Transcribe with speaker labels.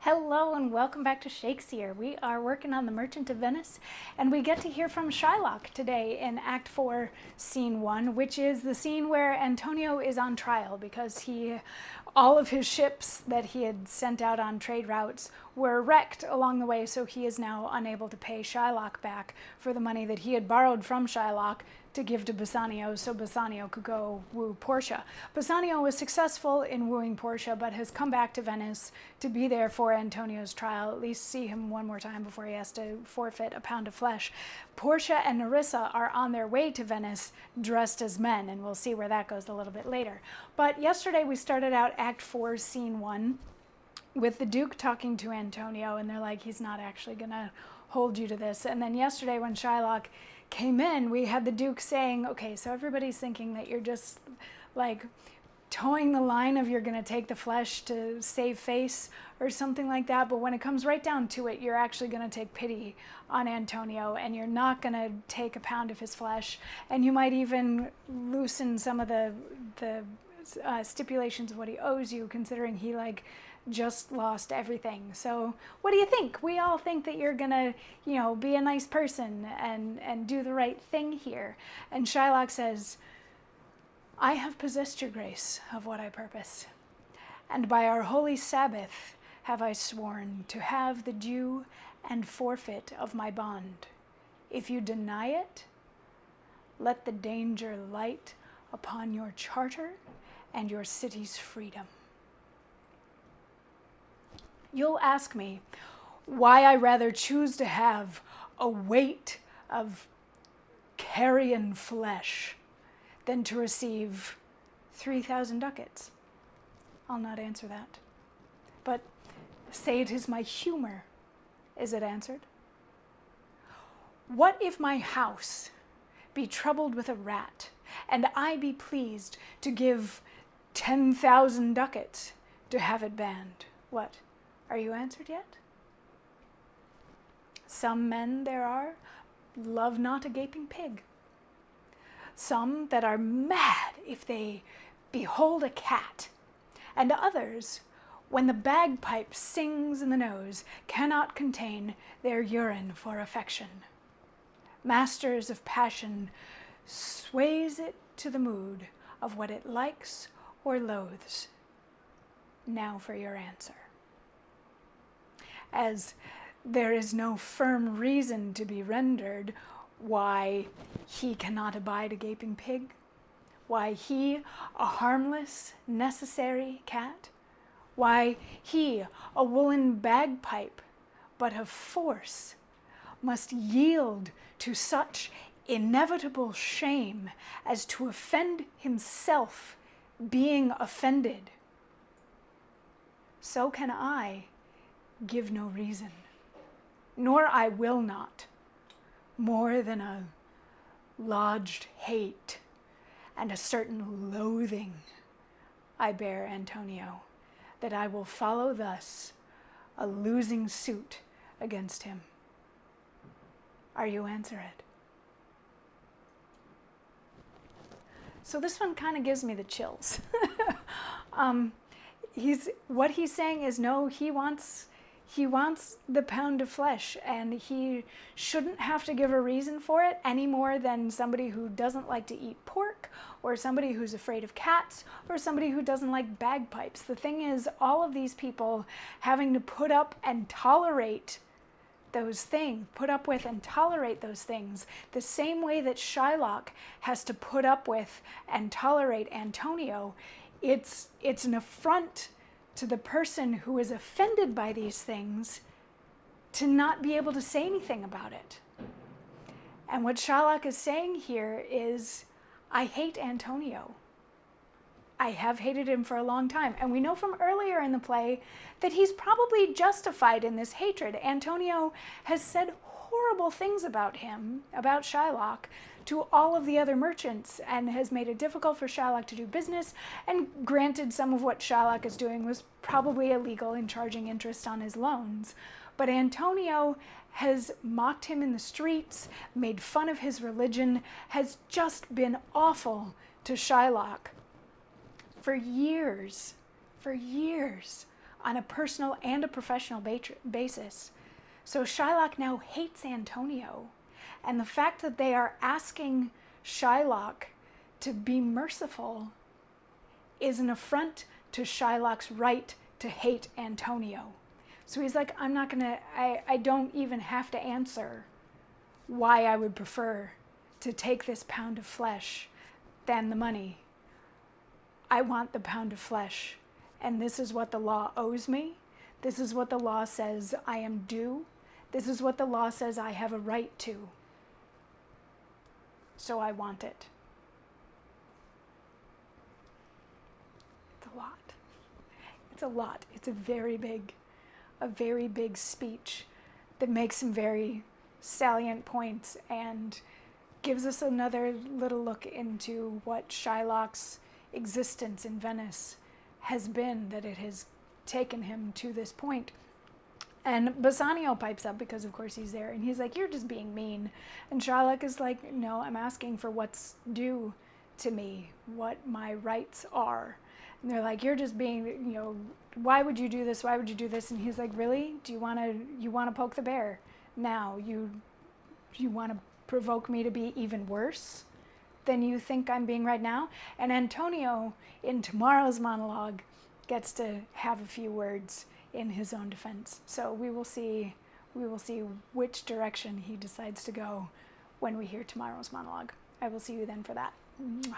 Speaker 1: Hello and welcome back to Shakesyear. We are working on The Merchant of Venice, and we get to hear from Shylock today in Act 4, Scene 1, which is the scene where Antonio is on trial because all of his ships that he had sent out on trade routes were wrecked along the way, so he is now unable to pay Shylock back for the money that he had borrowed from Shylock to give to Bassanio so Bassanio could go woo Portia. Bassanio was successful in wooing Portia, but has come back to Venice to be there for Antonio's trial, at least see him one more time before he has to forfeit a pound of flesh. Portia and Nerissa are on their way to Venice dressed as men, and we'll see where that goes a little bit later. But yesterday we started out Act 4, Scene 1, with the Duke talking to Antonio, and they're like, he's not actually gonna hold you to this. And then yesterday when Shylock came in, we had the Duke saying, okay, so everybody's thinking that you're just like towing the line of you're going to take the flesh to save face or something like that, but when it comes right down to it, you're actually going to take pity on Antonio, and you're not going to take a pound of his flesh, and you might even loosen some of the stipulations of what he owes you, considering he just lost everything. So what do you think? We all think that you're gonna, be a nice person and do the right thing here. And Shylock says, I have possessed your grace of what I purpose, and by our holy Sabbath have I sworn to have the due and forfeit of my bond. If you deny it, let the danger light upon your charter and your city's freedom. You'll ask me why I rather choose to have a weight of carrion flesh than to receive 3,000 ducats. I'll not answer that. But say it is my humor. Is it answered? What if my house be troubled with a rat, and I be pleased to give 10,000 ducats to have it banned? What? Are you answered yet? Some men there are love not a gaping pig. Some that are mad if they behold a cat, and others, when the bagpipe sings in the nose, cannot contain their urine for affection. Masters of passion sways it to the mood of what it likes or loathes. Now for your answer. As there is no firm reason to be rendered why he cannot abide a gaping pig, why he, a harmless, necessary cat, why he, a woolen bagpipe, but of force, must yield to such inevitable shame as to offend himself being offended. So can I give no reason, nor I will not, more than a lodged hate and a certain loathing I bear Antonio, that I will follow thus a losing suit against him. Are you answered? So this one kind of gives me the chills. What he's saying is, no, he wants the pound of flesh, and he shouldn't have to give a reason for it any more than somebody who doesn't like to eat pork, or somebody who's afraid of cats, or somebody who doesn't like bagpipes. The thing is, all of these people having to put up and tolerate those things, put up with and tolerate those things, the same way that Shylock has to put up with and tolerate Antonio, it's an affront to the person who is offended by these things to not be able to say anything about it. And what Shylock is saying here is, I hate Antonio. I have hated him for a long time. And we know from earlier in the play that he's probably justified in this hatred. Antonio has said horrible things about him, about Shylock, to all of the other merchants, and has made it difficult for Shylock to do business. And granted, some of what Shylock is doing was probably illegal in charging interest on his loans. But Antonio has mocked him in the streets, made fun of his religion, has just been awful to Shylock. For years, on a personal and a professional basis. So Shylock now hates Antonio. And the fact that they are asking Shylock to be merciful is an affront to Shylock's right to hate Antonio. So he's like, I don't even have to answer why I would prefer to take this pound of flesh than the money. I want the pound of flesh, and this is what the law owes me. This is what the law says I am due. This is what the law says I have a right to. So I want it. It's a lot. It's a lot. It's a very big speech that makes some very salient points and gives us another little look into what Shylock's existence in Venice has been, that it has taken him to this point. And Bassanio pipes up, because of course he's there, and he's like, you're just being mean. And Shylock is like, no, I'm asking for what's due to me, what my rights are. And they're like, you're just being, why would you do this? Why would you do this? And he's like, really? Do you want to poke the bear? Now, you want to provoke me to be even worse than you think I'm being right now? And Antonio, in tomorrow's monologue, gets to have a few words in his own defense. So we will see which direction he decides to go when we hear tomorrow's monologue. I will see you then for that. Mwah.